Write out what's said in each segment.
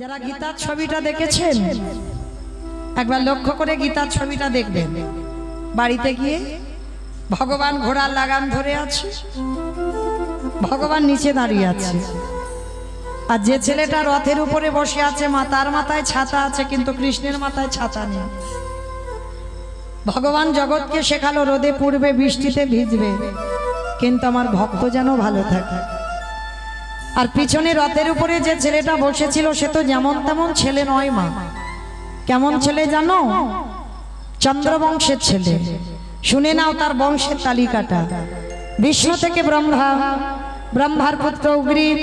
যারা গীতার ছবিটা দেখেছেন একবার লক্ষ্য করে গীতার ছবিটা দেখবেন। বাড়িতে গিয়ে ভগবান ঘোড়ার লাগাম ধরে আছে, ভগবান নিচে দাঁড়িয়ে আছে, আর যে ছেলেটা রথের উপরে বসে আছে তার মাথায় ছাতা আছে, কিন্তু কৃষ্ণের মাথায় ছাতা নেই। ভগবান জগৎকে শেখালো রোদে পড়বে, বৃষ্টিতে ভিজবে, কিন্তু আমার ভক্ত যেন ভালো থাকে। আর পিছনে রথের উপরে যে ছেলেটা বসেছিল সে তো যেমন তেমন ছেলে নয় মা। কেমন ছেলে জানো? চন্দ্রবংশের ছেলে। শুনে নাও তার বংশের তালিকাটা। বিষ্ণু থেকে ব্রহ্মা, ব্রহ্মার পুত্র উগ্রীব,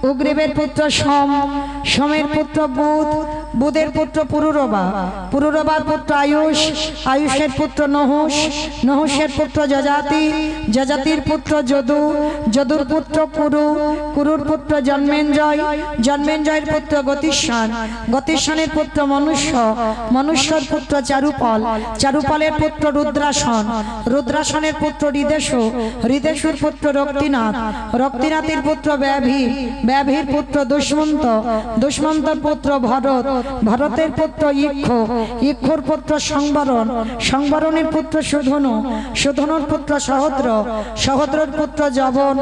উগ্রীবের পুত্র সোম, সোমের পুত্র বুধ, বুধের পুত্র পুরুরবা, পুরুরবার পুত্র আয়ুষ, আয়ুষের পুত্র নহুষ, নহুষের পুত্র যজাতি, যজাতির পুত্র যদু, যদুর পুত্র কুরু, কুরুর পুত্র জন্মেঞ্জয়, জন্মেঞ্জয়ের পুত্র গতিষ্ঠান, গতিষ্ঠানের পুত্র মনুষ্য, মনুষ্যর পুত্র চারুপল, চারুপলের পুত্র রুদ্রাসন, রুদ্রাসনের পুত্র হৃদেশু, হৃদেশুর পুত্র রক্তিনাথ, রক্তিনাথের পুত্র ব্যাভী, ব্যাভীর পুত্র দুষ্মন্ত, দুষ্মন্তর পুত্র ভরত, ভরতের পুত্র ইক্ষ, ইক্ষুর পুত্র সংবরণ, সংবরণের পুত্র সুধনু, সুধনুর পুত্র সহদ্র, সহদ্রের পুত্র যবন,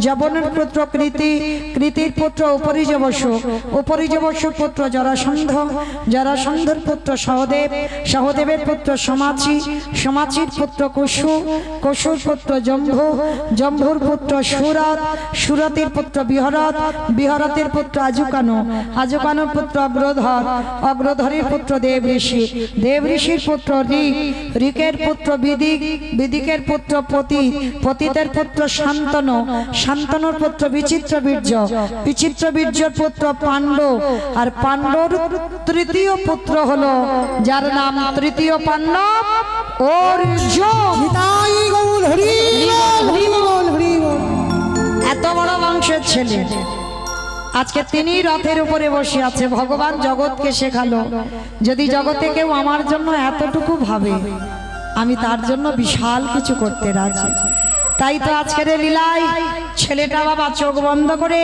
যবনের পুত্র কৃতি, কৃতির পুত্র উপরিজবসু, উপরিজবসুর পুত্র জরাসন্ধ, জরাসন্ধের পুত্র সহদেব, সহদেবের পুত্র সমাচি, সমাচির পুত্র কুশু, কুশুর পুত্র জম্ভু, জম্ভুর পুত্র সুরত, সুরতের পুত্র বিহরত, বিহরতের পুত্র আজুকানু, আজুকানুর পুত্র অগ্রধর, অগ্রধরের পুত্র দেব ঋষি, দেব ঋষির পুত্র ঋক, ঋকের পুত্র বিদিক, বিদিকের পুত্র পতিত, পতিতের পুত্র শান্তনু, শান্তনুর পুত্র বিচিত্র বীর্য, বিচিত্র বীর্যের পুত্র পাণ্ডু, আর পাণ্ডুর তৃতীয় পুত্র হলো যার নাম তৃতীয় পাণ্ডব অর্জুন। এত বড় বংশের ছেলে, আজকে তিনি রথের উপরে বসে আছে। ভগবান জগৎকে শেখালো যদি জগতে কেউ আমার জন্য এতটুকু ভাবে, আমি তার জন্য বিশাল কিছু করতে রাজি। তাই তো আজকের লীলায় ছেলেটা বাবা চোখ বন্ধ করে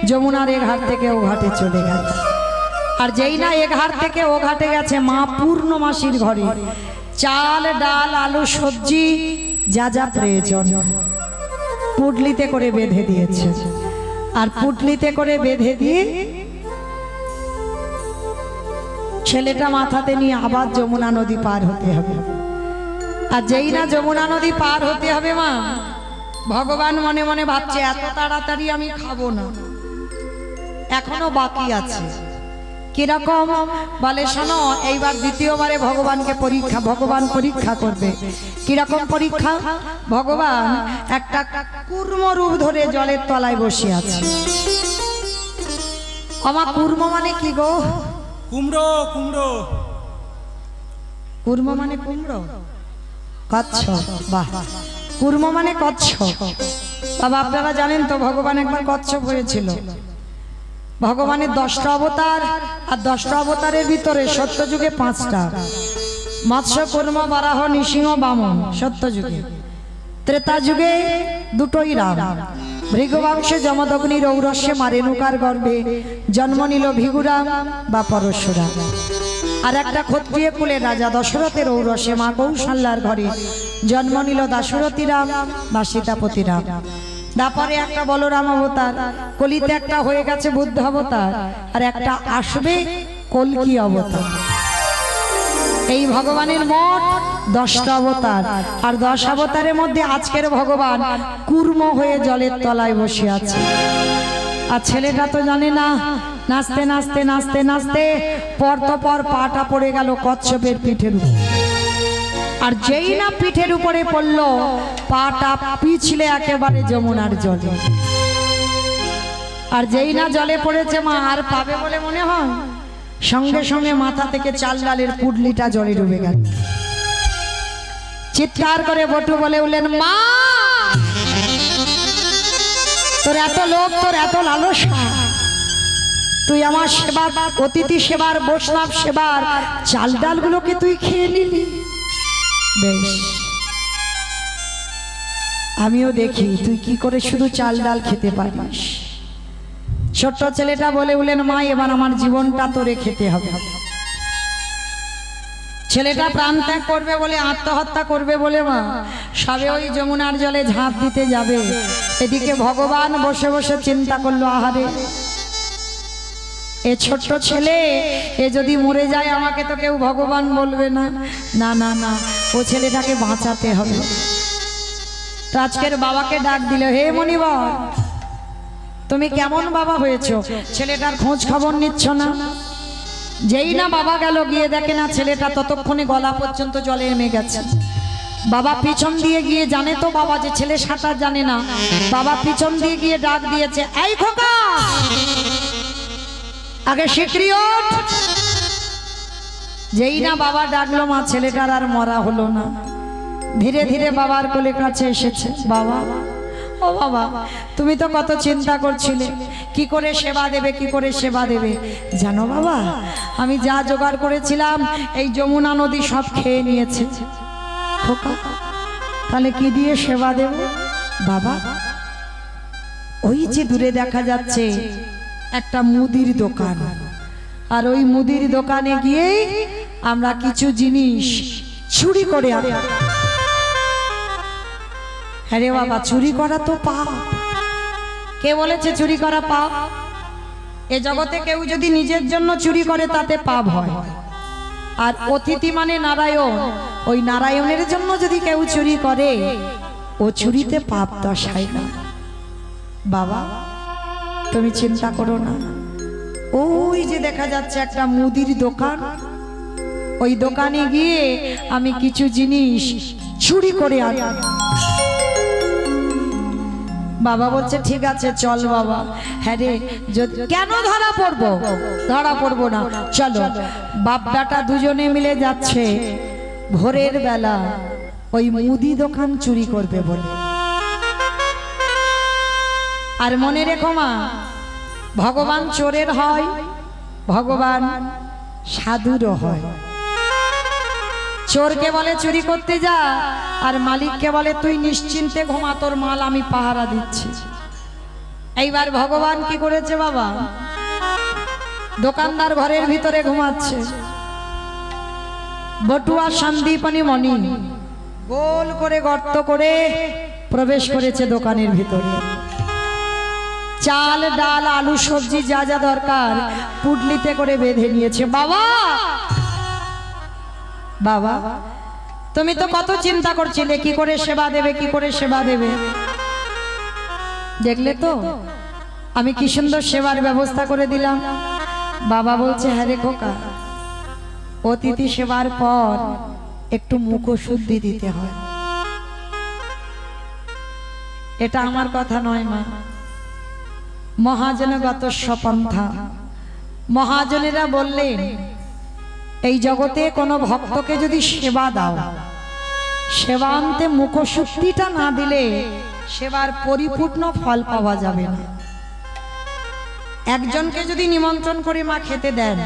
যমুনার এ ঘাট থেকে ও ঘাটে চলে গেল। আর যেই না এ ঘাট থেকে ও ঘাটে গেছে, মা পূর্ণমাসীর ঘরে চাল ডাল আলু সবজি যা যা প্রয়োজন পুটলিতে করে বেঁধে দিয়েছে। আর পুটলিতে করে বেঁধে দিয়ে ছেলেটা মাথাতে নিয়ে আবার যমুনা নদী পার হতে হবে। আর যেই না যমুনা নদী পার হতে হবে মা, ভগবান মনে মনে ভাবছে এত তাড়াতাড়ি আমি খাবো না, এখনো বাকি আছে। কিরকম বলে শোনো, এইবার দ্বিতীয়বারে ভগবানকে পরীক্ষা, ভগবান পরীক্ষা করবে। কিরকম পরীক্ষা? ভগবান একটা কুর্ম রূপ ধরে জলের তলায় বসে আছে। আমার কুর্ম মানে কি গো? কুমড়ো। কুমড়ো কুর্ম মানে কুমড়ো, কচ্ছপ। বাহ, কুর্ম মানে কচ্ছপ। বাবা আপনারা জানেন তো ভগবান একবার কচ্ছপ হয়েছিল। ভগবানের 10টা অবতার, আর 10টা অবতারের ভিতরে সত্যযুগে 5টা, মৎস্য কুর্ম বারাহ নৃসিংহ বামন সত্যযুগে। ত্রেতা যুগে 2টোই রাম। ভৃগুবংশে যমদগ্নির ঔরস্যে মা রেণুকার গর্ভে জন্ম নিল ভিগুরাম বা পরশুরাম। আর একটা ক্ষত্রিয় কুলের রাজা দশরথের ঔরস্যে মা কৌশল্যার ঘরে জন্ম নিল দাশরথী রাম বা সীতাপতি রাম। তারপরে একটা বলরাম অবতার, কলিতে একটা হয়ে গেছে বুদ্ধ অবতার, আর একটা আসবে কল্কি অবতার। এই ভগবানের মোট 10টা অবতার। আর 10 অবতারের মধ্যে আজকের ভগবান কুর্ম হয়ে জলের তলায় বসে আছে। আর ছেলেটা তো জানে না, নাচতে নাচতে নাচতে নাচতে পর তো পর পাটা পড়ে গেল কচ্ছপের পিঠের উপর। আর যেই না পিঠের উপরে পড়লো, পাটা পিছলে একেবারে যমুনার জলে। আর যেই না জলে পড়েছে মা আর পাবে বলে মনে হয়, সঙ্গে সঙ্গে মাথা থেকে চাল ডালের পুডলিটা জলে ডুবে গেল। চিৎকার করে বটু বলে উঠলেন, মা তোর এত লোভ, তোর এত লালসা, তুই আমার সেবার, অতিথি সেবার, বৈষ্ণব সেবার চাল ডালগুলোকে তুই খেয়ে নিলি। বেশ, আমিও দেখি তুই কি করে শুধু চাল ডাল খেতে পারিস। ছোট্ট ছেলেটা বলে উঠলেন, মা এবার আমার জীবনটা তোরে খেতে হবে। ছেলেটা প্রাণ ত্যাগ করবে বলে, আত্মহত্যা করবে বলে মা সবে ওই যমুনার জলে ঝাঁপ দিতে যাবে, এদিকে ভগবান বসে বসে চিন্তা করলো, আহারে এ ছোট্ট ছেলে, এ যদি মরে যায় আমাকে তো কেউ ভগবান বলবে না। না না না, ও ছেলেটাকে বাঁচাতে হবে। তো আজকের বাবাকে ডাক দিল, হে মনিবর, তুমি কেমন বাবা হয়েছো? ছেলেটার খোঁজ খবর নিচ্ছ না। যেই না বাবা গেল, গিয়ে দেখে না ছেলেটা ততক্ষণে গলা পর্যন্ত জলে নেমে গেছে। বাবা পিছন দিয়ে গিয়ে, জানে তো বাবা যে ছেলে সাঁতার জানে না, বাবা পিছন দিয়ে গিয়ে ডাক দিয়েছে, এই খোকা, আগে শিগগিরি ওঠ। যেই না বাবা ডাকলো, মা ছেলেটার আর মরা হলো না, ধীরে ধীরে বাবার কোলে কাছে এসেছে। বাবা, ও বাবা, তুমি তো কত চিন্তা করছিলে কি করে সেবা দেবে, কি করে সেবা দেবে। জানো বাবা, আমি যা জোগাড় করেছিলাম এই যমুনা নদী সব খেয়ে নিয়েছে। খোকা, তাহলে কি দিয়ে সেবা দেব? বাবা, ওই যে দূরে দেখা যাচ্ছে একটা মুদির দোকান, আর ওই মুদির দোকানে গিয়ে আমরা কিছু জিনিস চুরি করে আনি। আরে বাবা, চুরি করা তো পাপ। কে বলেছে চুরি করা পাপ? এ জগতে কেউ যদি নিজের জন্য চুরি করে তাতে পাপ হয়, আর অতিথি মানে নারায়ণ, ওই নারায়ণের জন্য যদি কেউ চুরি করে ও চুরিতে পাপ দশায় না। বাবা, তুমি চিন্তা করো না, ওই যে দেখা যাচ্ছে একটা মুদির দোকান, ওই দোকানে গিয়ে আমি কিছু জিনিস চুরি করে আনি। বাবা বলছে, ঠিক আছে চল বাবা। হ্যাঁ রে, কেন ধরা পড়বো? ধরা পড়বো না, চলো। বাপ বেটা দুজনে মিলে যাচ্ছে ভোরের বেলা ওই মুদি দোকান চুরি করবে বলে। আর মনে রেখো মা, ভগবান চোরের হয়, ভগবান সাধুরও হয়। চোরকে বলে চুরি করতে যা, আর মালিককে বলে তুই নিশ্চিন্তে ঘুমা, তোর মাল আমি পাহারা দিচ্ছি। এইবার ভগবান কি করেছে বাবা, দোকানদার ঘরের ভিতরে ঘুমাচ্ছে, বটুয়া সন্দীপনী মণি গোল করে গর্ত করে প্রবেশ করেছে দোকানের ভিতরে। চাল ডাল আলু সবজি যা যা দরকার পুটলিতে করে বেঁধে নিয়েছে। বাবা, বাবা, তুমি তো কত চিন্তা করছিলে কি করে সেবা দেবে, কি করে সেবা দেবে। দেখলে তো আমি কি সুন্দর সেবার ব্যবস্থা করে দিলাম। বাবা বলছে, হ্যাঁ রে খোকা, অতিথি সেবার পর একটু মুখশুদ্ধি দিতে হয়। এটা আমার কথা নয় মা, মহাজনগত সপন্থা। মহাজনেরা বললেন, এই জগতে কোনো ভক্তকে যদি সেবা দাও, সেবান্তে মুখশুদ্ধিটা না দিলে সেবার পরিপূর্ণ ফল পাওয়া যাবে না। একজনকে যদি নিমন্ত্রণ করে মা খেতে দেন,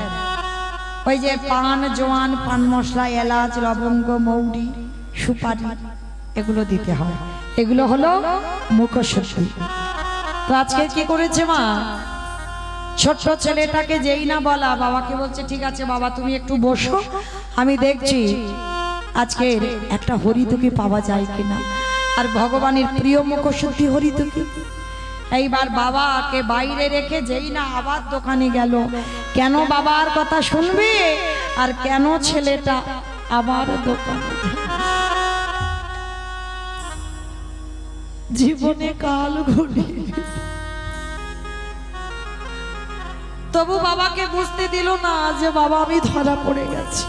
ওই যে পান, জোয়ান, পান মশলা, এলাচ, লবঙ্গ, মৌরি, সুপারি এগুলো দিতে হয়, এগুলো হলো মুখশুদ্ধি। তো আজকে কি করেছে মা, ছোট্ট ছেলেটাকে যেই না বলা, বাবাকে বলছে, ঠিক আছে বাবা তুমি একটু বসো, আমি দেখছি আজকে একটা হরিদুকি পাওয়া যায় কিনা। আর ভগবানের প্রিয় মুখশুদ্ধি হরিদুকি। এইবার বাবাকে বাইরে রেখে যেই না আবার দোকানে গেল, কেন বাবার কথা শুনবে আর কেন ছেলেটা আবার দোকানে। জীবনে কাল ঘুরে, তবু বাবাকে বুঝতে দিল না যে বাবা আমি ধরা পড়ে গেছি।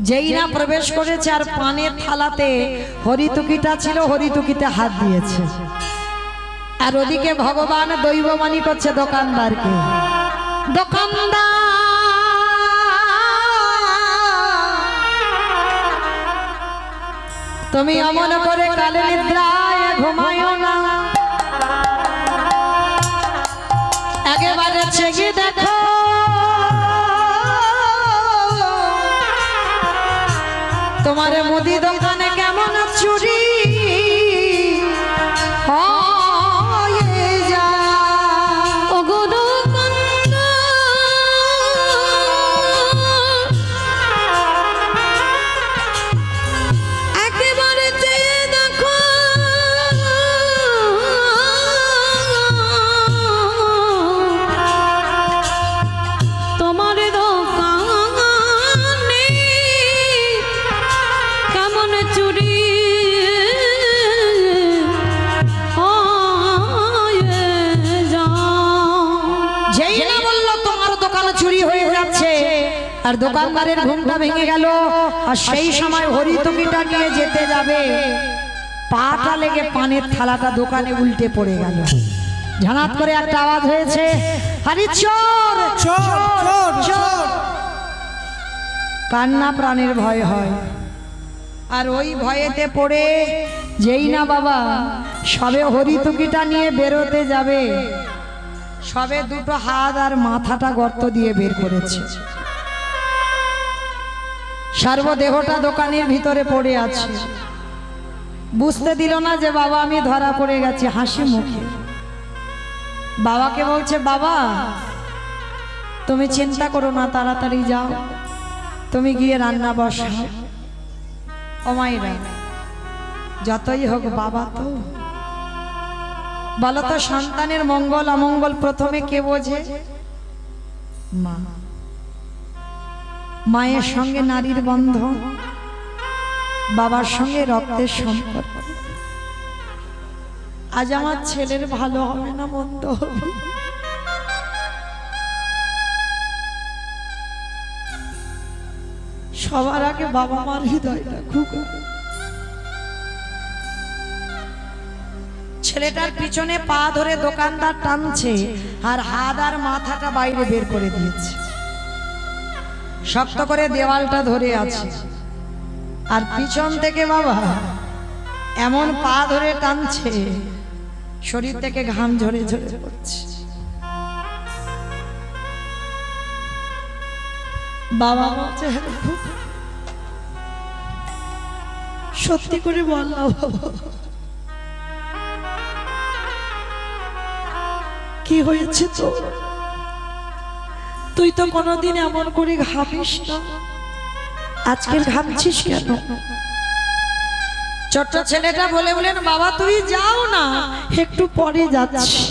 যেই না প্রবেশ করেছে আর পানের থালাতে হরিতুকিটা ছিল, হরিতুকিতে হাত দিয়েছে, আর ওদিকে ভগবান দৈববাণী করছে দোকানদারকে, দোকানদার তুমি অমন করে কালে নিদ্রায় ঘুমায়ো না, একেবারে চেয়ে দেখো তোমার মুদি দোকানে কেমন চুরি হয়ে যায়। দোকান চুরি হয়ে যাচ্ছে আর দোকানদারের ঘুমটা ভেঙে গেল আর সেই সময় হরিতকিটা নিয়ে যেতে যাবে, পাটা লেগে পানের থালাটা দোকানে উল্টে পড়ে গেল। ঝানাত করে একটা আওয়াজ হয়েছে, আরে চোর চোর চোর চোর। কান্না প্রাণের ভয় হয়। আর ওই ভয়েতে পড়ে যেই না বাবা সবে হরিতকিটা নিয়ে বেরোতে যাবে, সবে দুটো হাত আর মাথাটা গর্ত দিয়ে বের করেছে, সর্বদেহটা দোকানের ভিতরে পড়ে আছে। বুঝতে দিল না যে বাবা আমি ধরা পড়ে গেছি। হাসি মুখে বাবাকে বলছে, বাবা তুমি চিন্তা করো না, তাড়াতাড়ি যাও, তুমি গিয়ে রান্না বসাও। ও মাইরা, যতই হোক বাবা তো, বলো তো সন্তানের মঙ্গল অমঙ্গল প্রথমে কে বোঝে? মা। মায়ের সঙ্গে নারীর বন্ধন, বাবার সঙ্গে রক্তের সম্পর্ক। আজ আমার ছেলের ভালো হবে না মন্দ হবে, সবার আগে বাবা মার হৃদয়টা খুঁকো। ছেলেটার পিছনে পা ধরে দোকানদার টানছে আর হাত আর মাথাটা বাইরে বের করে দিয়েছে, শক্ত করে দেওয়ালটা ধরে আছে। আর পিছন থেকে বাবা এমন পা ধরে টানছে, শরীর থেকে ঘাম ঝরে ঝরে পড়ছে। বাবা বলছে, সত্যি করে বল না বাবা, কি হয়েছে তো? তুই তো কোনোদিন এমন করে ঘামিস না, আজকের ঘামছিস কেন? ছোট্ট ছেলেটা বলে বলেন, বাবা তুই যাও না, একটু পরে যাচ্ছি।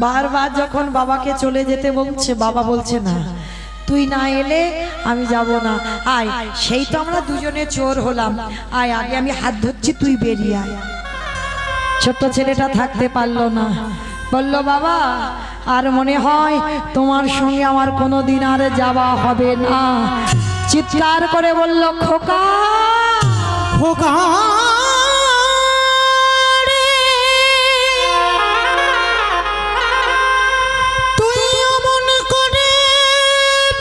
বারবার যখন বাবাকে চলে যেতে বলছে, বাবা বলছে না, তুই না এলে আমি যাব না, আয়। সেই তো আমরা দুজনে চোর হলাম, আয় আগে আমি হাত ধরছি, তুই বেরিয়ে আয়। ছোট্ট ছেলেটা থাকতে পারলো না, বলল, বাবা আর মনে হয় তোমার সঙ্গে আমার কোনোদিন আর যাওয়া হবে না। চিৎকার করে বলল, খোকা খোকা তুই অমন করে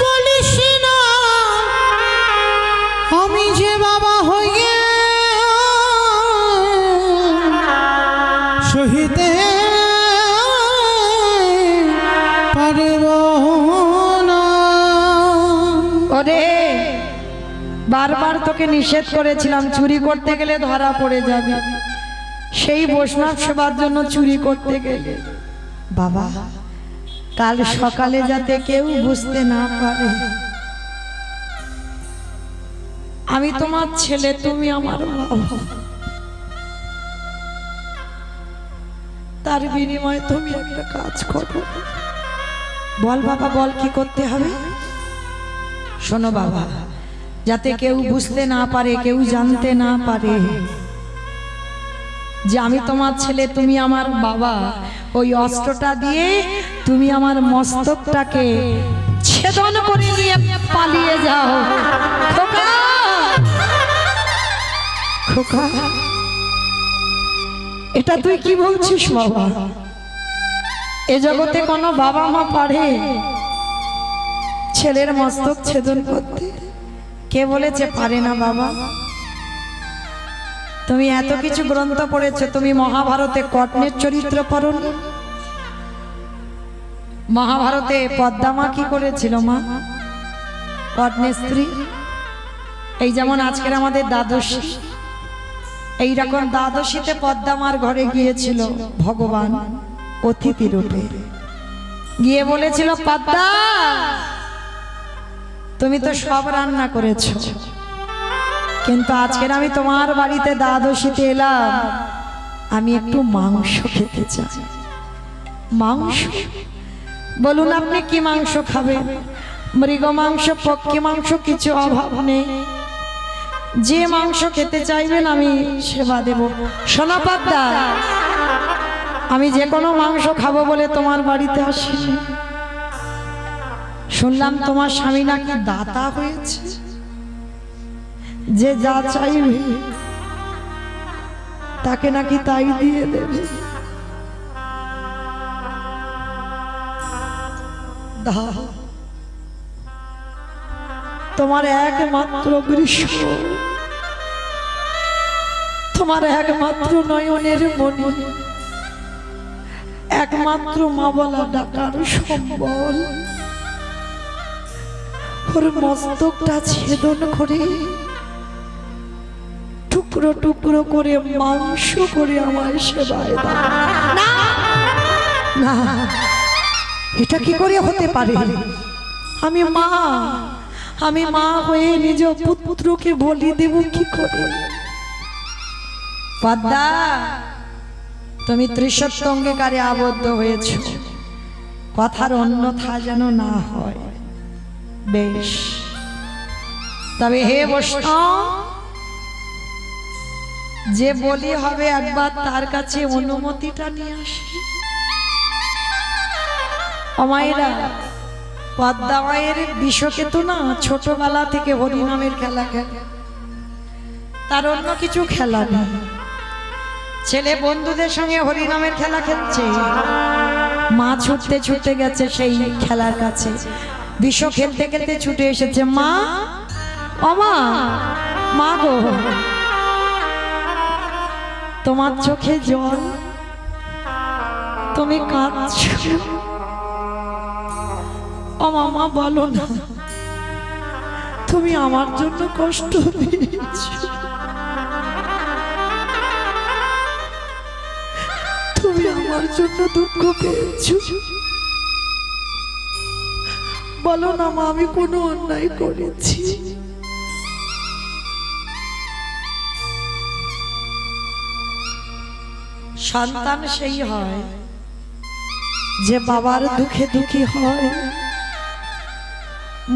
বলিস না, আমি যে বাবা হয়ে সহিতে পারব না। ওরে, বারবার তোকে নিষেধ করেছিলাম, চুরি করতে গেলে ধরা পড়ে যাবে। সেই বৈষ্ণব সেবার জন্য চুরি করতে গেলে বাবা, কাল সকালে যাতে কেউ বুঝতে না পারে আমি তোমার ছেলে, তুমি আমার বাবা। তার বিনিময়ে তুমি একটা কাজ করো। বল বাবা, বল কি করতে হবে? শোনো বাবা, যাতে কেউ বুঝতে না পারে, কেউ জানতে না পারে যে আমি তোমার ছেলে, তুমি আমার বাবা, ওই অস্ত্রটা দিয়ে তুমি আমার মস্তকটাকে ছেদন করে নিয়ে পালিয়ে যাও। খোকা, খোকা, এটা তুই কি বলছিস বাবা? এ জগতে কোনো বাবা মা পারে ছেলের মস্তক ছেদন করতে? কে বলেছে পারে না বাবা? তুমি এত কিছু গ্রন্থ পড়েছো, তুমি মহাভারতে কর্ণের চরিত্র পড়োনি? মহাভারতে পদ্মা কি করেছিল মা? কর্ণের স্ত্রী। এই যেমন আজকের আমাদের দ্বাদশী, এইরকম দ্বাদশীতে পদ্মামার ঘরে গিয়েছিল ভগবান অতিথি রূপে, গিয়ে বলেছিল, পদ্মা তুমি তো সব রান্না করেছো, কিন্তু আজকের আমি তোমার বাড়িতে দ্বাদশীতে এলাম, আমি একটু মাংস খেতে চাই। মাংস? বলুন আপনি কি মাংস খাবেন? মৃগ মাংস, পক্ষী মাংস, কিছু অভাব নেই, যে মাংস খেতে চাইবেন আমি সেবা দেব। শোনো পদ্মা, আমি যে কোনো মাংস খাবো বলে তোমার বাড়িতে আসিনি। শুনলাম তোমার স্বামী নাকি দাতা হয়েছে, যে যা চাইবে তাকে নাকি তাই দিয়ে দেবে। দাও, তোমার একমাত্র গ্রীষ্ম, তোমার একমাত্র নয়নের মনি, একমাত্র মা বলা ডাকার সম্বল, ওর মস্তকটা ছেদন করে টুকরো টুকরো করে মাংস করে আমায় সেবায় দাও। না না, এটা কি করে হতে পারে? আমি মা হয়ে নিজ পুত্রকে বলি দেব কি করে? পদ্মা, তুমি ত্রিশত্ব অঙ্গীকারে আবদ্ধ হয়েছ, কথার অন্যথা যেন না হয়। বেশ, তবে হে বৈষ্ণব, যে বলি হবে একবার তার কাছে অনুমতিটা নিয়ে আসি। অমায়েরা, পদ্মা মায়ের বিষকেতু না ছোটবেলা থেকে হরিনামের খেলা খেলে, তার অন্য কিছু খেলা নেই। ছেলে বন্ধুদের সঙ্গে হরিনামের খেলা খেলছে, মা ছুটতে ছুটতে গেছে সেই খেলার কাছে, বিষ খেলতে খেলতে ছুটে এসেছে। মা, অমা, মা গো, তোমার চোখে জল, তুমি কাঁদছো। ও মামা, বলো না, তুমি আমার জন্য কষ্ট পেয়েছো, তুমি আমার জন্য দুঃখ পেয়েছো। বলো না মা, আমি কোনো অন্যায় করেছি? সন্তান সেই হয় যে বাবার দুঃখে দুঃখী হয়,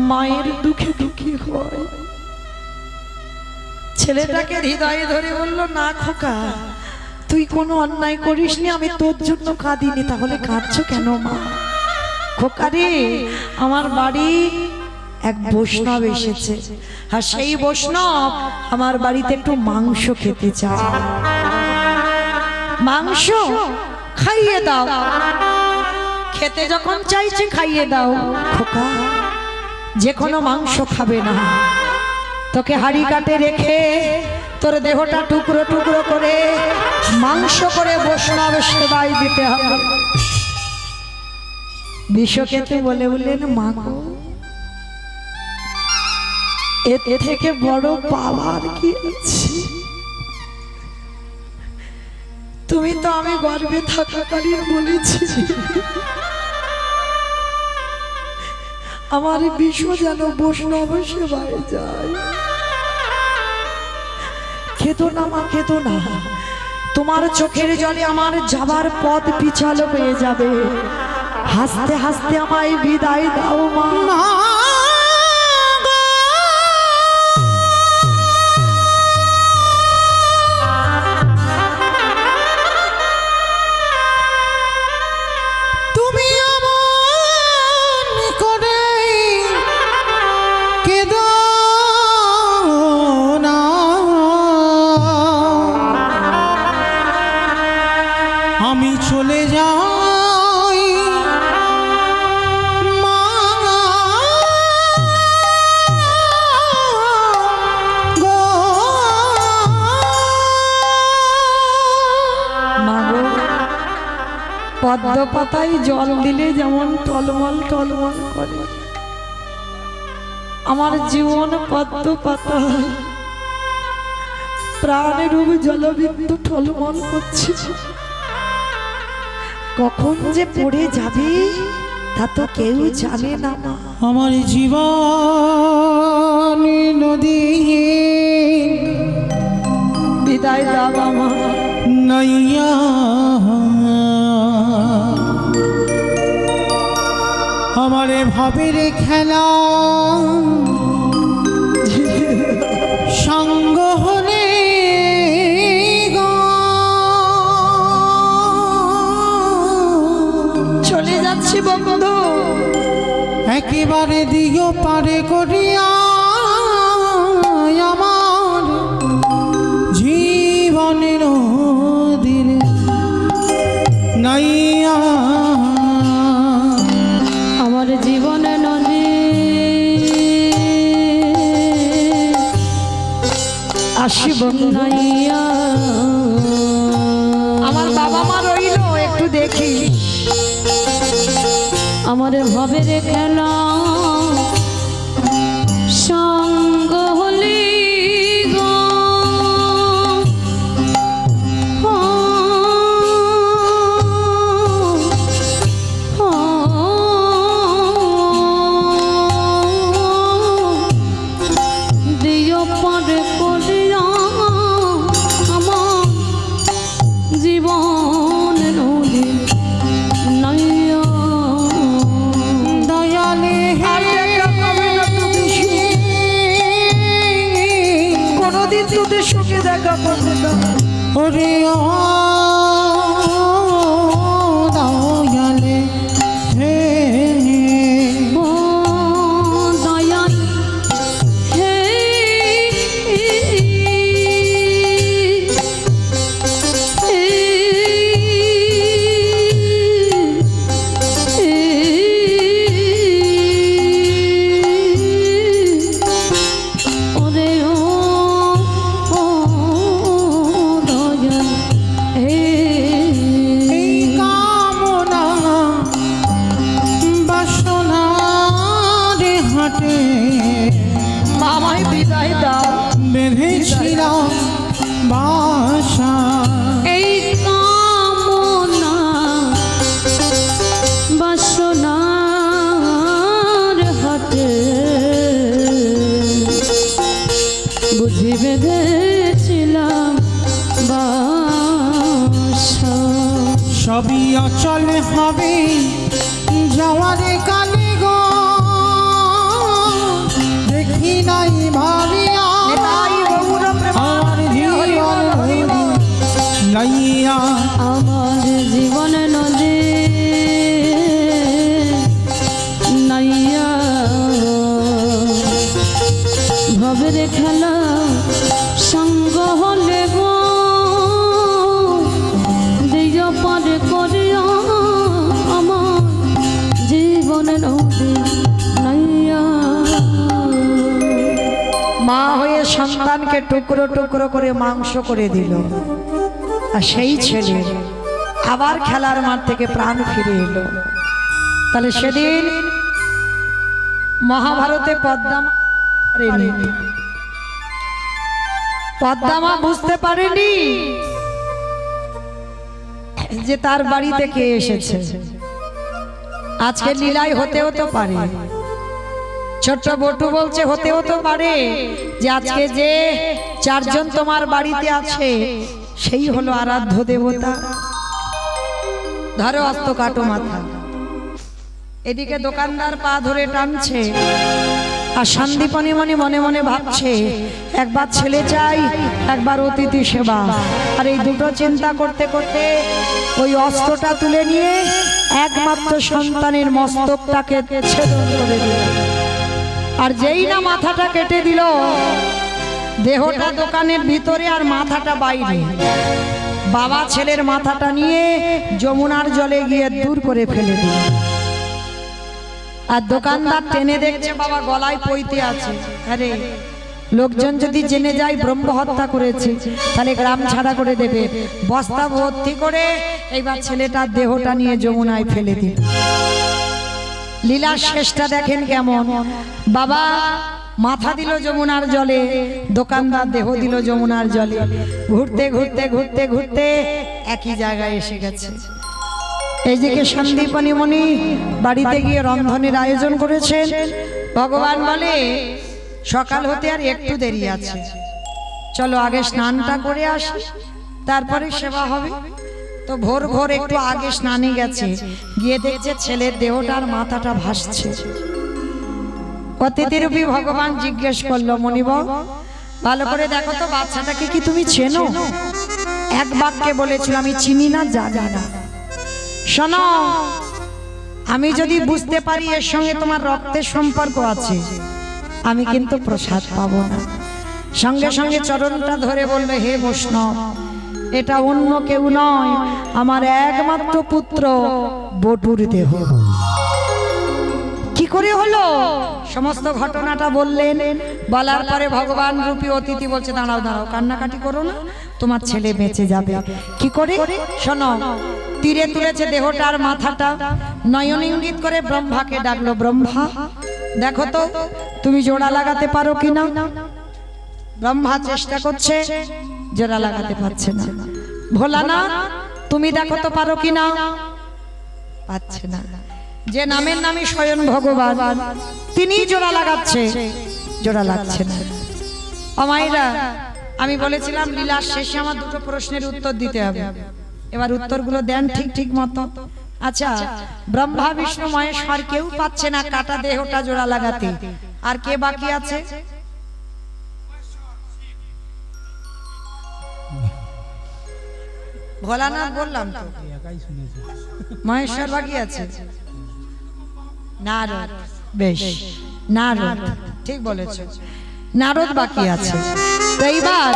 মায়ের দুঃখে দুঃখী হয়। ছেলেটাকে হৃদয়ে ধরে বলল, না খোকা, তুই কোনো অন্যায় করিসনি, আমি তোর জন্য কাঁদিনি, তাহলে কাঁদছো কেন মা? খোকা রে, আমার বাড়ি এক বৈষ্ণব এসেছে, আর সেই বৈষ্ণব আমার বাড়িতে একটু মাংস খেতে চায়। মাংস খাইয়ে দাও, খেতে যখন চাইছে খাইয়ে দাও। খোকা, যে কোনো মাংস খাবে না, তোকে হাড়ি কাটে রেখে তোর দেহটা টুকরো টুকরো করে মাংস করে বৈষ্ণব সেবায় দিতে হবে। বিশ্বকেতু বলে বললেন, মা গো, এর থেকে বড় পাওয়ার কি আছে? তুমি তো আমি গর্ভে থাকাকালীন বলেছি আমার বিষ যেন বৈষ্ণব সেবায় যায়। খেতো না মা, খেতো না, তোমার চোখের জলে আমার যাবার পথ পিছালো হয়ে যাবে। হাসতে হাসতে আমায় বিদায় দাও মা। আমি চলে যাই মা গো। পদ্ম পাতায় জল দিলে যেমন টলমল টলমল করে, আমার জীবন পদ্ম পাতায় প্রাণের জলবিন্দু টলমল করছে। কখন যে পড়ে যাবে তা তো কেউ জানে না মা। আমার জীবন নদী বিদায় দাও আমার নইয়া, আমার ভাবের খেলা সঙ্গ হলে যাচ্ছি বন্ধু। একেবারে দিও পারে করিয়া আমার জীবনের দিল নাইয়া, আমার জীবনে নদী আসিব নাইয়া। আমার বাবা মা রইল একটু দেখি, আমার ভবের খেলা সঙ্গ হলি গো। দিও পরে করিয়া আমার জীবন নদী নাইয়া। দয়ালে কোনদিন তোদের সুখে দেখা করবে না। ওরে ও দয়ালে হে ও দয়াল হে, ওরে ও দয়াল হে। এই কামনা বাসনা রে হাটে আমায় বিদায় দাও। বেঁধেছিলাম বাসা, এই কামনা বাসনার হাতে বুঝি বেঁধেছিলাম বাসা। সবই অচল হবে যাওয়ারে কালে গো, দেখি নাই ভাবিয়া আমার জীবন লাইয়া। আমার জীবন নদী নাইয়া, ভবের খেলা সঙ্গ হলে গো। দিও পারে করিয়া আমার জীবন নদী নাইয়া। মা হয়ে সন্তানকে টুকরো টুকরো করে মাংস করে দিল, আর সেই ছেলে আবার খেলার মাঠ থেকে প্রাণ ফিরে এলো। তাহলে সেদিন মহাভারতে পদ্মামা বুঝতে পারেনি যে তার বাড়িতে কে এসেছে। আজকে লীলায় হতেও তো পারে, ছোট্ট বটু বলছে হতেও তো পারে যে আজকে যে চারজন তোমার বাড়িতে আছে সেই হলো আরাধ্য দেবতা। ধরো অস্ত কাটো মাথা। এদিকে দোকানদার পা ধরে টানছে, আর সন্দীপনী মনে মনে ভাবছে একবার ছেলে চাই, একবার অতিথি সেবা। আর এই দুটো চিন্তা করতে করতে ওই অস্ত্রটা তুলে নিয়ে একমাত্র সন্তানের মস্তকটাকে ছেদন করে দিল। আর যেই না মাথাটা কেটে দিল, দেহটা দোকানের ভিতরে আর মাথাটা বাইরে। বাবা ছেলের মাথাটা নিয়ে যমুনার জলে গিয়ে দূর করে ফেলে দিল। আর দোকানদার টেনে দেখছে বাবা গলায় পইতে আছে। আরে লোকজন যদি জেনে যায় ব্রহ্ম হত্যা করেছে তাহলে গ্রাম ছাড়া করে দেবে। বস্তা ভর্তি করে এইবার ছেলেটার দেহটা নিয়ে যমুনায় ফেলে দিল। লীলার শেষটা দেখেন কেমন। বাবা মাথা দিল যমুনার জলে, দোকানদার দেহ দিল যমুনার জলে। ঘুরতে ঘুরতে ঘুরতে ঘুরতে একই জায়গায় এসে গেছে। এইদিকে সন্দীপনী মণি বাড়িতে গিয়ে রন্ধনের আয়োজন করেছেন। ভগবান বলে সকাল হতে আর একটু দেরি আছে, চলো আগে স্নানটা করে আসি, তারপরে সেবা হবে। তো ভোর ভোর একটু আগে স্নানে গেছে, গিয়ে দেখছে ছেলের দেহটার মাথাটা ভাসছে। অতিথিরূপী ভগবান জিজ্ঞেস করলো, মণিব ভালো করে দেখো তো বাচ্চাটাকে কি তুমি চেনো? এক বাক্যে বলেছিল আমি চিনি না, জানি না। শোনো আমি যদি বুঝতে পারি এর সঙ্গে তোমার রক্তের সম্পর্ক আছে, আমি কিন্তু প্রসাদ পাবো না। সঙ্গে সঙ্গে চরণটা ধরে বলবে, হে বৈষ্ণব, এটা অন্য কেউ নয়, আমার একমাত্র পুত্র বটুর দেহ। কি করে হলো সমস্ত ঘটনাটা বললেন। বলার পরে ভগবান রূপী অতিথি বলছে, দাঁড়াও দাঁড়াও, কান্নাকাটি করো না, তোমার ছেলে বেঁচে যাবে। কি করে শোনো, তীরে তুলেছে দেহটার মাথাটা, নয়ন ইঙ্গিত করে ব্রহ্মাকে ডাকলো, ব্রহ্মা দেখো তো তুমি জোড়া লাগাতে পারো কিনা। ব্রহ্মা চেষ্টা করছে, জোড়া লাগাতে পারছে না। ভোলানাথ তুমি দেখো তো পারো কিনা, পাচ্ছে না। যে নামের নামই স্বয়ং ভগবান, তিনি জোড়া লাগাচ্ছে, জোড়া লাগছে না। অমাইরা, আমি বলেছিলাম লীলার শেষে আমার দুটো প্রশ্নের উত্তর দিতে হবে, এবার উত্তরগুলো দেন ঠিক ঠিক মতো। আচ্ছা, ব্রহ্মা বিষ্ণু মহেশ্বর কেউ পাচ্ছে না কাটা দেহটা জোড়া লাগাতে, আর কে বাকি আছে? ভোলানাথ বললাম তো, মহেশ্বর বাকি আছে, নারদ, বেশ নারদ ঠিক বলেছো, নারদ বাকি আছে। তো এইবার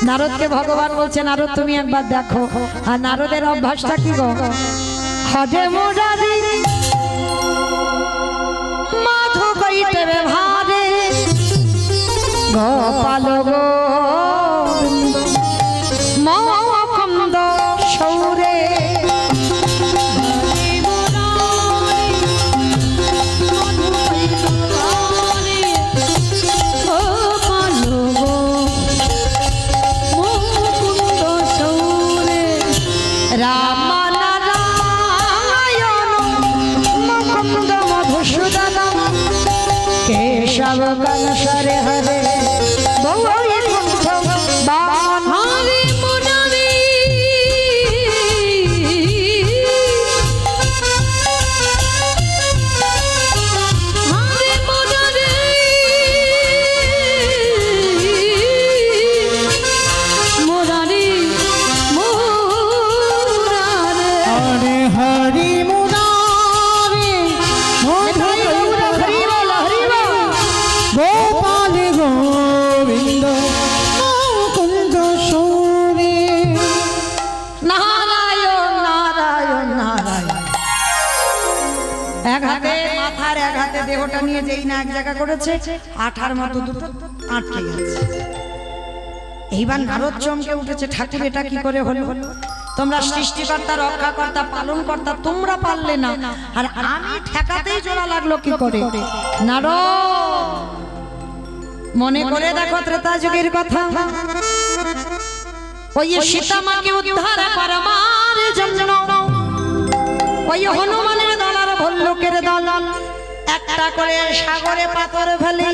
নারদকে ভগবান বলছে, নারদ তুমি একবার দেখো। আর নারদের অভ্যাসটা কি গো, হজে মুরারি মাধু কইতে ভারে গোপাল গোবিন্দ মকন্দ সৌরে কেশব কলশরে হরে বৈকুণ্ঠ বান হরে মুরারি হরে মুরারি মুরারি মুরারি হরে হরি মুরারি গোপাল গোবিন্দ মুকুন্দ সৌরে। নারায়ণ নারায়ণ নারায়ণ। এক হাতে মাথার, এক হাতে দেহটা নিয়ে যেই না এক জায়গা করেছে, আঠার মতো দুটো আটকে গেছে। এইবার নারদ চমকে উঠেছে, ঠাকুর এটা কি করে হলো? তোমরা সৃষ্টিকর্তা, রক্ষাকর্তা, পালনকর্তা, তোমরা পারলে না, আর আমি ঠেকাতেই জোড়া লাগলো কি করে? নারদ মনে করে দেখো ত্রেতা যুগের কথা, ওই সীতা মাকে উদ্ধার করবার জন্য ওই হনুমানের দল আর ভল্লুকের দল একটা করে সাগরে পাথর ফেলে,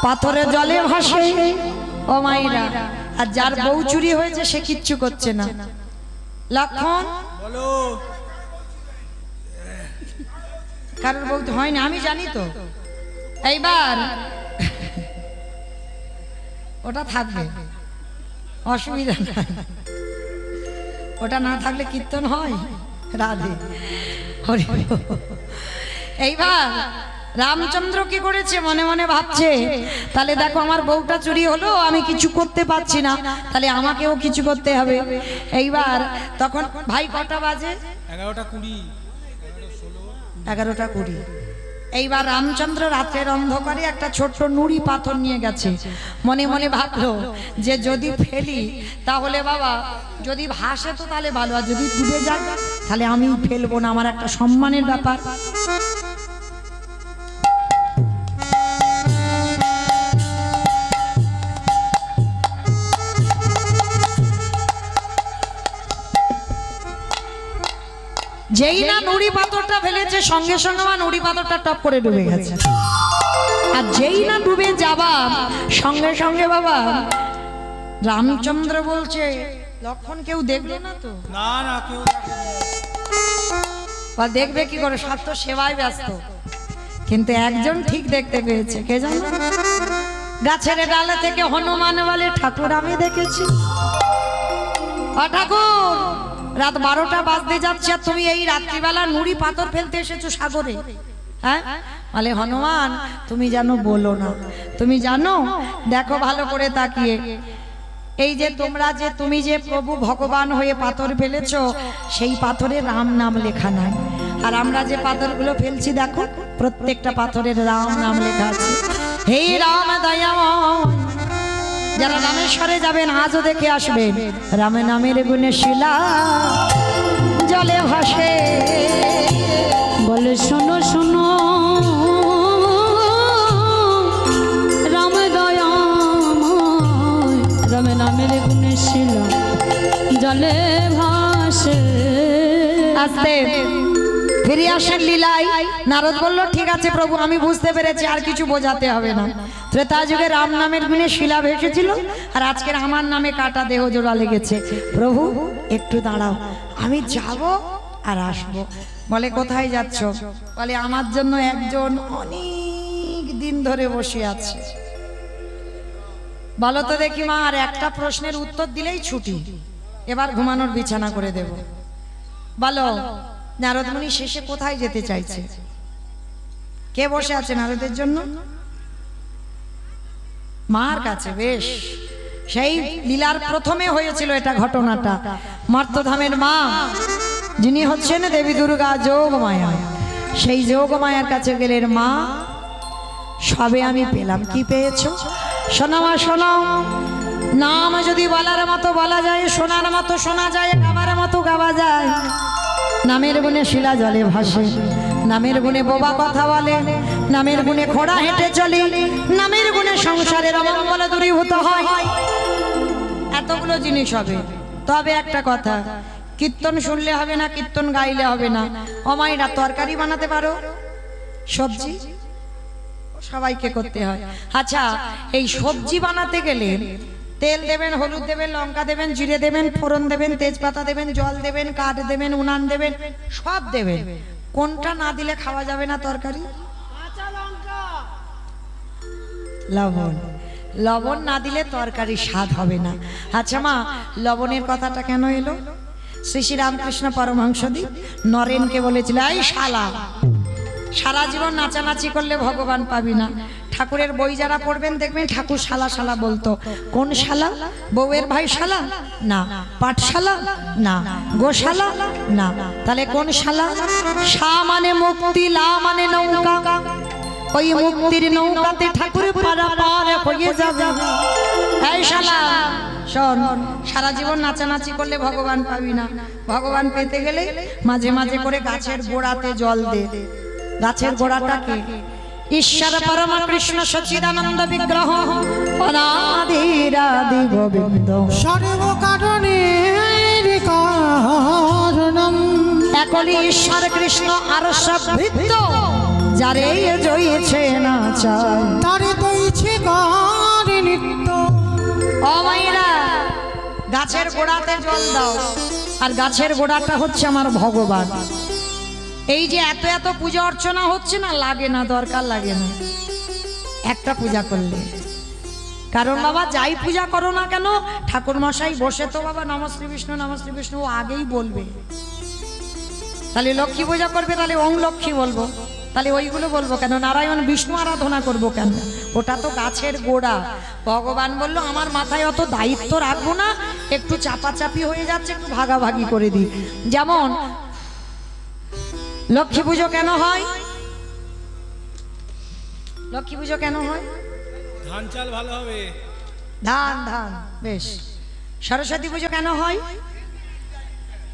পাথরে জলে ভাসে। ও মাইরা, আর যার বউ চুরি হয়েছে সে কিচ্ছু করছে না। লক্ষণ বলো, কারোর বউ তো হয় না, আমি জানি তো। এইবার ওটা থাকবে, অসুবিধা নাই, ওটা না থাকলে কীর্তন হয়। রাধে হরি বল। এইবার রামচন্দ্র কি করেছে, মনে মনে ভাবছে, তাহলে দেখো আমার বউটা চুরি হলো, আমি কিছু করতে পারছি না, তাহলে আমাকেও কিছু করতে হবে। এইবার তখন ভাই কটা বাজে? 11:20, 11:20। এইবার রামচন্দ্র রাতের অন্ধকারে একটা ছোট্ট নুড়ি পাথর নিয়ে গেছে। মনে মনে ভাবলো যে যদি ফেলি তাহলে বাবা, যদি ভাসে তো তাহলে ভালো, আর যদি ডুবে যায় তাহলে আমি ফেলবো না, আমার একটা সম্মানের ব্যাপার। যেই না নুড়ি পাথরটা ফেলেছে, সঙ্গে সঙ্গে আমার নুড়ি পাথরটা টপ করে ডুবে গেছে। আর যেই না ডুবে যাবা, সঙ্গে সঙ্গে বাবা রামচন্দ্র বলছে, লক্ষণ কেউ দেখলো না তো? না না, কেউ বা দেখবে কি করে, সব তো সেবায় ব্যস্ত। কিন্তু একজন ঠিক দেখতে পেয়েছে, কে জানো? গাছের ডালে থেকে হনুমান বলে, ঠাকুর আমি দেখেছি। ও ঠাকুর, রাত 12টা বাজতে যাচ্ছে আর তুমি এই রাত্রিবেলা নুড়ি পাথর ফেলতে এসেছো সাগরে। হ্যাঁ, বলে হনুমান তুমি জানো বলো না, তুমি জানো, দেখো ভালো করে তাকিয়ে, এই যে তুমি যে প্রভু ভগবান হয়ে পাথর ফেলেছো, সেই পাথরে রাম নাম লেখা নাই। আর আমরা যে পাথরগুলো ফেলছি দেখো, প্রত্যেকটা পাথরের রাম নাম লেখা আছে। হে রাম দয়াময়, যারা রামেশ্বরে যাবেন আজও দেখে আসবেন, রাম নামের গুণে শিলা জলে ভাসে। বলে শোনো শোনো রাম দয়াময়, রাম নামের গুণে শিলা জলে ভাসে। আস্তে ফিরে আসেন লীলায়। নারদ বলল ঠিক আছে প্রভু, আমি বুঝতে পেরেছি, আর কিছু বোঝাতে হবে না। ত্রেতা যুগে রাম নামের গুণে শিলা ভেসেছিল, আর আজকের আমার নামে কাটা দেহ জোড়া লেগেছে। প্রভু একটু দাঁড়াও, আমি যাব আর আসবো। বলে কোথায় যাচ্ছ? বলে আমার জন্য একজন অনেক দিন ধরে বসে আছে। বলো তো দেখি মা, আর একটা প্রশ্নের উত্তর দিলেই ছুটি, এবার ঘুমানোর বিছানা করে দেব। বলো নারদমুনি শেষে কোথায় যেতে চাইছে? কে বসে আছে নারদের জন্য? মার কাছে। বেশ, সেই লীলার প্রথমে হয়েছিল এটা ঘটনাটা। মর্তধামের মা যিনি হচ্ছেন দেবী দুর্গা যোগমায়া, সেই যোগমায়ার কাছে গেলেন। মা সবে আমি পেলাম। কি পেয়েছো? শোনো মা শোনো, নাম যদি বলার মতো বলা যায়, শোনার মতো শোনা যায়, গাবার মতো গাওয়া যায়। নামের গুণে শিলা জলে ভাসে, নামের গুণে বোবা কথা বলে, নামের গুণে ঘোড়া হেঁটে চলে, নামের গুণে সংসারের অমঙ্গল দূরীভূত হয়। এতগুলো জিনিস হবে। তবে একটা কথা, কীর্তন শুনলে হবে না, কীর্তন গাইলে হবে না। অমাইরা তরকারি বানাতে পারো? সবজি সবাইকে করতে হয়। আচ্ছা, এই সবজি বানাতে গেলে তেল দেবেন, হলুদ দেবেন, লঙ্কা দেবেন, জিরে দেবেন, ফোড়ন দেবেন, তেজপাতা দেবেন, জল দেবেন, কাঠ দেবেন, উনান দেবেন, সব দেবেন। কোনটা না দিলে খাওয়া যাবে না তরকারি? লবণ। লবণ না দিলে তরকারি স্বাদ হবে না। আচ্ছা মা, লবণের কথাটা কেন এলো? শ্রী শ্রী রামকৃষ্ণ পরমহংসদেব নরেনকে বলেছিল, এই শালা, সারা জীবন নাচানাচি করলে ভগবান পাবি না। ঠাকুরের বই যারা পড়বেন দেখবেন ঠাকুর শালা শালা বলতো। কোন শালা? বউয়ের ভাই শালা না, পাঠশালা না, গোশালা না, তাহলে কোন শালা? শা মানে মুক্তি, লা মানে নৌকা। ওই মুক্তির নৌকাতে ঠাকুর পারাপার হয়ে যাবে। এই শালা শোন, সারা জীবন নাচানাচি করলে ভগবান পাবি না। ভগবান পেতে গেলে মাঝে মাঝে করে গাছের গোড়াতে জল দে। গাছের গোড়াটাকে ঈশ্বর পরম কৃষ্ণ সচিদানন্দ বিগ্রহ অনাদিরাদি গোবিন্দ সর্ব কারণের কারণম, একলি ঈশ্বর কৃষ্ণ আর সব বৃত্ত, যারে জয়ছে না চায় তারে দইছে গারে নিত্য। ও মাইরা, গাছের গোড়াতে জল দাও, আর গাছের গোড়াটা হচ্ছে আমার ভগবান। এই যে এত এত পূজা অর্চনা হচ্ছে না, লাগে না, দরকার লাগে না একটা পূজা করলে। কারণ বাবা যাই পূজা করো না কেন, ঠাকুর মশাই বসে তো বাবা নম শ্রী বিষ্ণু নম শ্রী বিষ্ণু ও আগেই বলবে। তাহলে লক্ষ্মী পূজা করবে, তাহলে ওং লক্ষ্মী বলবো, তাহলে ওইগুলো বলবো কেন? নারায়ণ বিষ্ণু আরাধনা করবো কেন? ওটা তো গাছের গোড়া। ভগবান বলল আমার মাথায় অত দায়িত্ব রাখবো না, একটু চাপাচাপি হয়ে যাচ্ছে, একটু ভাগাভাগি করে দিই। যেমন লক্ষ্মী পুজো কেন হয়? লক্ষ্মী পুজো কেন হয়? ধান চাল ভালো হবে। ধান ধান, বেশ। সরস্বতী পুজো কেন হয়?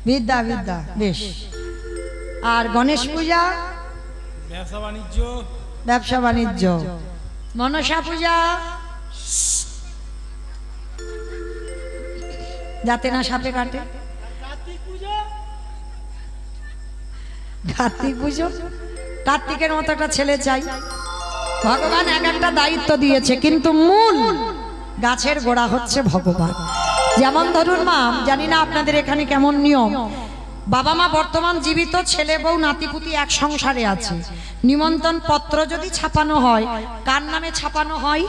বিদ্যা বিদ্যা, বেশ। আর গণেশ পূজা? ব্যবসা বাণিজ্য। ব্যবসা বাণিজ্য। মনসা পূজা? যাতে না সাপে কাটে। কার্তিক পুজো? কার্তিকের মতো একটা ছেলে চাই। ভগবান এক একটা দায়িত্ব দিয়েছে, কিন্তু মূল গাছের গোড়া হচ্ছে ভগবান। যেমন ধরুন মা, জানি না আপনাদের এখানে কেমন নিয়ম, বাবা মা বর্তমান জীবিত, ছেলে বউ নাতিপুতি এক সংসারে আছে। নিমন্ত্রণ পত্র যদি ছাপানো হয়, কার নামে ছাপানো হয়?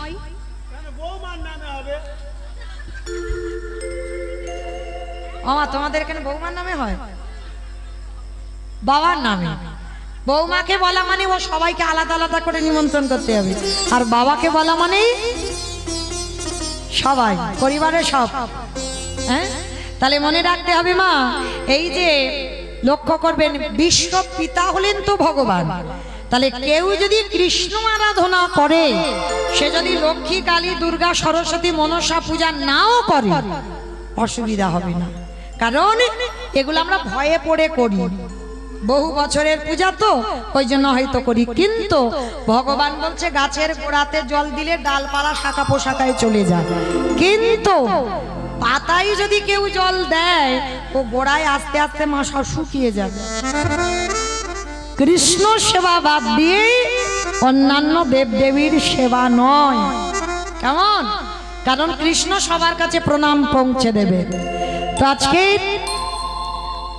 মামা তোমাদের এখানে বৌমার নামে হয়? বাবার নামে। বৌমাকে বলা মানে ও সবাইকে আলাদা আলাদা করে নিমন্ত্রণ করতে হবে, আর বাবাকে বলা মানে সবাই, পরিবারের সব। হ্যাঁ, তাহলে মনে রাখতে হবে মা, এই যে লক্ষ্য করবেন, বিশ্ব পিতা হলেন তো ভগবান। তাহলে কেউ যদি কৃষ্ণ আরাধনা করে, সে যদি লক্ষ্মী, কালী, দুর্গা, সরস্বতী, মনসা পূজা নাও করে, অসুবিধা হবে না। কারণ এগুলো আমরা ভয়ে পড়ে করি, বহু বছরের পূজা তো ওই জন্য হয়তো করি। কিন্তু ভগবান বলছে গাছের গোড়াতে জল দিলে ডালপালা শাখা পোশাকায় চলে যায়, কিন্তু পাতায় যদি কেউ জল দেয় ও গোড়ায় আস্তে আস্তে মা সব শুকিয়ে যাবে। কৃষ্ণ সেবা বাদ দিয়ে অন্যান্য দেব দেবীর সেবা নয়। কেমন? কারণ কৃষ্ণ সবার কাছে প্রণাম পৌঁছে দেবে। তো আজকে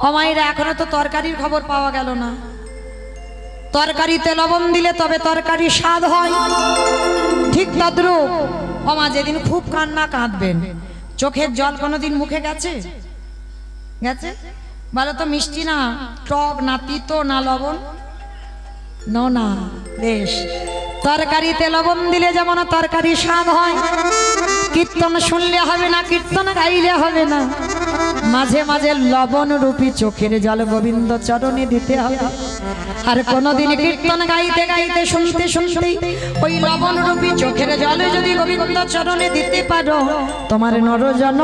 অমাইরা এখনো তো তরকারির খবর পাওয়া গেল না। তরকারিতে লবণ দিলে তবে তরকারি স্বাদ হয়। ঠিক তদ্রূপ অমা যেদিন খুব কান্না কাঁদবেন, চোখের জল কোনোদিন মুখে গেছে? গেছে? বলো তো, মিষ্টি না, টক না, তিতো না, লবণ না, বেশ। তরকারিতে লবণ দিলে যেমন তরকারি স্বাদ হয়, কীর্তন শুনলে হবে না, কীর্তন গাইলে হবে না, মাঝে মাঝে লবণ রূপী চোখের জল গোবিন্দ চরণে দিতে হবে। আর কোনদিন কীর্তন গাইতে গাইতে শুনতে শুনতে ওই লবণ রূপী চোখের জল যদি গোবিন্দ চরণে দিতে পারো, তোমার নরজন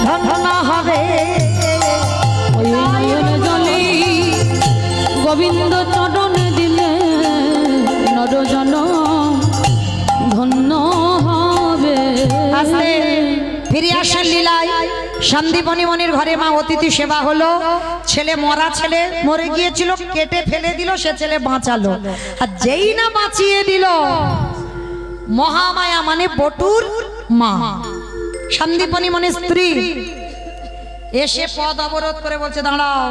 ধন্য হবে। ওই নয়ন জলে গোবিন্দ চরণে দিলে নরজন ধন্য হবে। আস্তে ফিরে আসেন লীলায়। সন্দীপনী মনির ঘরে মা অতিথি সেবা হলো। ছেলে মরা, ছেলে মরে গিয়েছিল, কেটে ফেলে দিল, সে ছেলে বাঁচালো। আর যেই না বাঁচিয়ে দিল, মহামায়া মানে বটুর মা, সন্দীপনী মনির স্ত্রী এসে পদ অবরোধ করে বলছে, দাঁড়াও,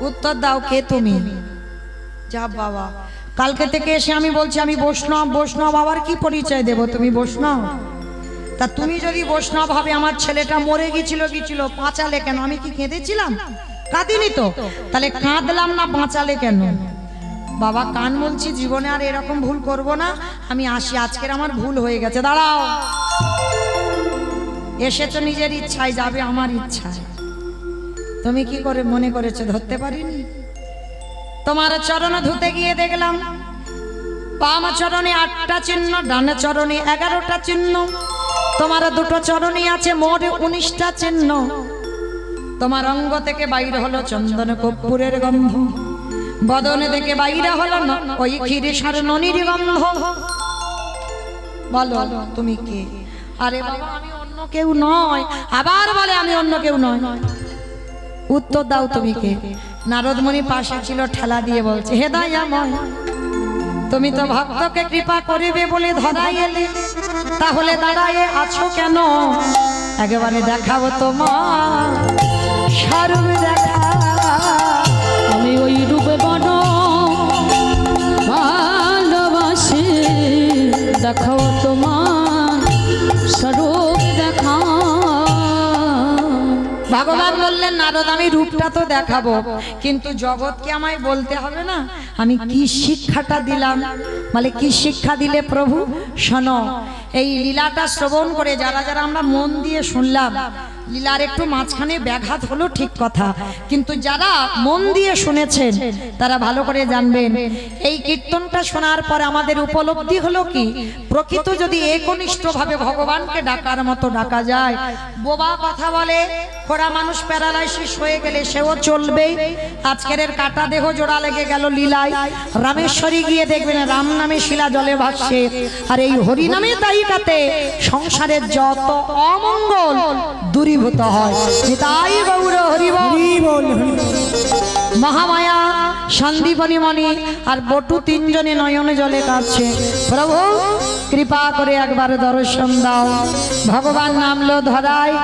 উত্তর দাও, কে তুমি? যা বাবা, কালকে থেকে এসে আমি বলছি আমি বৈষ্ণব। বৈষ্ণব আবার কি পরিচয় দেব? তুমি বৈষ্ণব? তা তুমি যদি বৈষ্ণব হবে, আমার ছেলেটা মরে গিয়েছিল, বাঁচালে কেন? আমি কি কেঁদেছিলাম? কাঁদিনি তো, তাহলে কাঁদলাম না, বাঁচালে কেন? বাবা কান বলছি, জীবনে আর এরকম ভুল করব না, আমি আসি, আজকের আমার ভুল হয়ে গেছে। দাঁড়াও, এসেছো নিজের ইচ্ছায়, যাবে আমার ইচ্ছায়। তুমি কি করে মনে করেছো ধরতে পারিনি? তোমার চরণ ধুতে গিয়ে দেখলাম বাম চরণে 8টা চিহ্ন, ডান চরণে 11টা চিহ্ন। তোমার দুটো চরণই আছে মোট 19টা চিহ্ন। তোমার অঙ্গ থেকে বাইরে হলো চন্দন কর্পূরের গন্ধ, বদনে থেকে বাইরে হলো ওই ক্ষীরেসার ননির গন্ধ। বলো তুমি কে? আরে বাবা, আমি অন্য কেউ নয়। আবার বলে আমি অন্য কেউ নয়। উত্তর দাও, তুমি কে? নারদমণি পাশে ছিল, ঠেলা দিয়ে বলছে, হে দয়াময়, তুমি তো ভক্তকে কৃপা করিবে বলে ধরাই এলে, তাহলে দাঁড়ায় আছো কেন? একেবারে দেখাবো তোমার স্বরূপ দেখা। আমি ওই রূপে বড় ভালোবাসি, দেখাও তোমার স্বরূপ দেখা। ভগবান বললেন, নারদ আমি রূপটা তো দেখাবো, কিন্তু জগৎকে আমায় বলতে হবে না আমি কি শিক্ষাটা দিলাম। মানে কি শিক্ষা দিলে প্রভু? শোনো, এই লীলাটা শ্রবণ করে যারা যারা আমরা মন দিয়ে শুনলাম, লীলার একটু মাঝখানে ব্যাঘাত হলো ঠিক কথা, কিন্তু যারা মন দিয়ে শুনেছেন তারা ভালো করে জানবেন এই কীর্তনটা শোনার পর আমাদের উপলব্ধি হলো কি, প্রকৃত যদি একনিষ্ঠভাবে ভগবানকে ডাকার মতো ডাকা যায়। বোবা কথা বলে, খোড়া মানুষ প্যারালাইসিস হয়ে গেলে সেও চলবে। আজকের কাটা দেহ জোড়া লেগে গেল লীলায়, রামেশ্বরী গিয়ে দেখবেন রাম নামে শিলা জলে ভাসছে, আর এই হরি নামে তাইকাতে সংসারের যত অমঙ্গল দূরীভূত হয়। তাই গৌর হরি বল। মহামায়া, সন্দীপনী মণি আর বটু তিনজনে নয়ন জলে কাঁদছে, প্রভু কৃপা করে একবার দর্শন দাও। ভগবান নামলো ধরায়,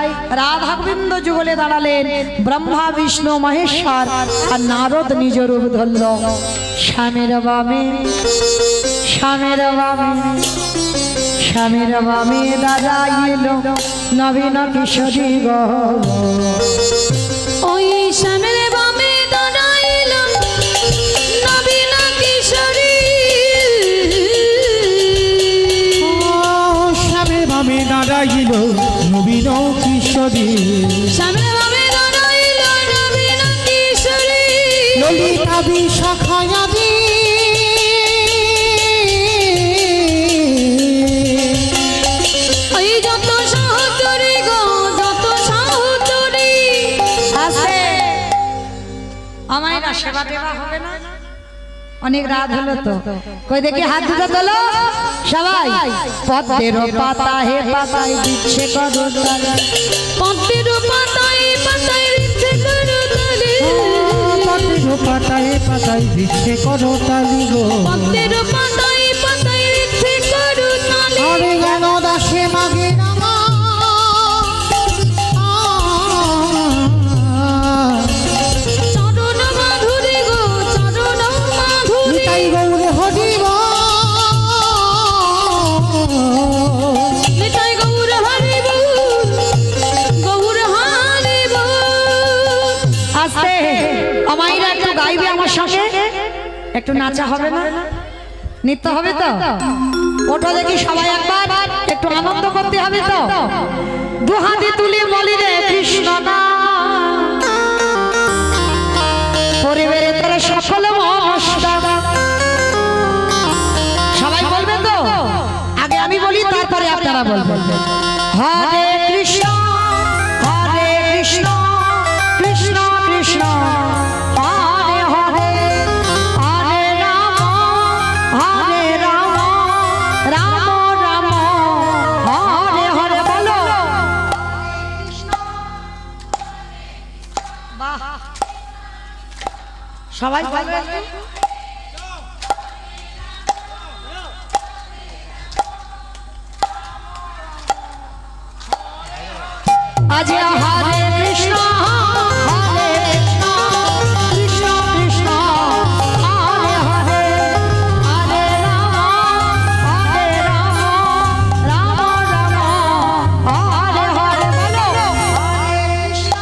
রাধা গোবিন্দ যুগলে দাঁড়ালেন, ব্রহ্মা বিষ্ণু মহেশ্বর আর নারদ নিজ রূপ ধরল। স্বামীর বামে, স্বামীর বামে, স্বামীর বামে দাঁড়াইল নবীন কিশোরী গো ওই শ্যামের বামে দাঁড়াইল নবীন কিশোরী স্বামীর ভাবে দাঁড়াইল নবীন কিশোরী শ্যামের বামে দাঁড়াইল নবীন কিশোরী ললিতা বিশাখায়াদি ওই যত সাহচরী গো যত সাহচরী আছে আমায় না সেবা দেওয়া হবে না অনেক রাত হলো তো কই দেখি হাত দুটো তোলো সবাই পদ্মের পাতা হে পাতায় দিচ্ছে করতালি পদ্মের পাতায় পাতায় ঋদ্ধে করতালি পদ্মের পাতায় পাতায় দিচ্ছে করতালি গো পদ্মের পাতায় পাতায় ঋদ্ধে করতালি আরে গেল দাসে মাগে নামা চরণ মাধুরী গো চরণ মাধুরী নিতাই গৌরে হরিব নিতাই গৌর হরিব গৌর হরিব আস্তে আমাইরা একটু গাইবে আমার সঙ্গে একটু নাচা হবে না নৃত্য হবে তো ওটা দেখি সবাই একবার একটু আনন্দ করতে হবে তো দু হাতে তুলে বলি রে কৃষ্ণ নাম পরিবারে তারা সকল মস্তা সবাই বলবে তো আগে আমি বলি তারপরে আপনারা বলবেন হরে কৃষ্ণ কৃষ্ণ কৃষ্ণ হরে হরে হরে রাম রাম রাম হরে হরে বলো বাহ সবাই বলবে আজ হরে কৃষ্ণ কৃষ্ণ কৃষ্ণ হরে হরে হরে রাম রাম রাম হরে হরে বলো হরে কৃষ্ণ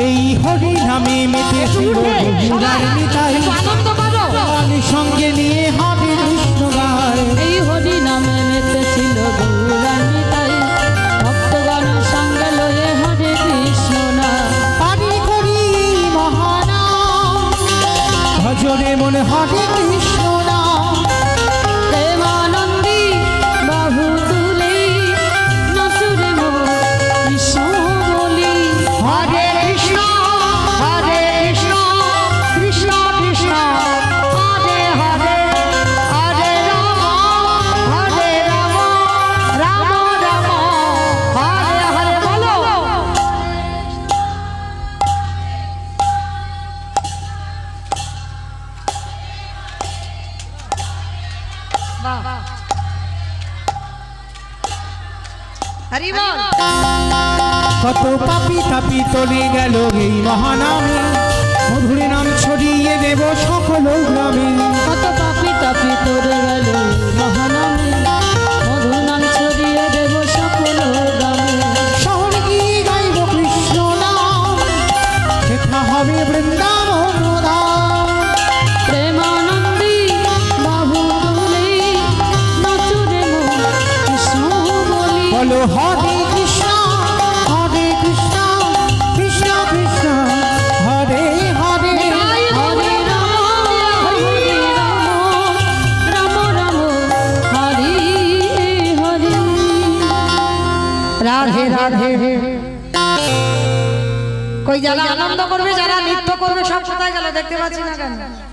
এই হরি নামে মেতেছিল বহুরার নিতাই আনন্দ করো আমি সঙ্গে নিয়ে হরে কৃষ্ণ গায় এই হরি নামে মেতেছিল গৌরাঙ্গী তাই ভক্তগণ সঙ্গে লয়ে হরে কৃষ্ণ না পারি করি মহানাম ভজনে মনে হরে কৃষ্ণ নাম প্রেমানন্দী বাহু তুলে নচুরে মোর কৃষ্ণ বলি হরে কৃষ্ণ কৃষ্ণ কৃষ্ণ হরে হরে হরে রাম রাম রাম হরে হরে বলো বাহ হরি বল কত পাপি তাপি তলে গেল এই মহানামে মধুর নাম ছড়িয়ে দেব সকল গ্রামে কত পাপি তাপি তোরে গেল মহানামে মধুর নাম ছড়িয়ে দেব সকল গ্রামে শহর গিয়ে গাইব কৃষ্ণ নাম যেথা হবে বৃন্দাবন ধাম। প্রেমানন্দী বাহু তুলে নচুরে মোর কৃষ্ণ বলি বলো হরে কৃষ্ণ কৃষ্ণ কৃষ্ণ হরে হরে হরে রাম রাম হরে হরে রাধে রাধে কই যারা আনন্দ করবে যারা নৃত্য করবে সব কোথায় গেল দেখতে পাচ্ছি না কেন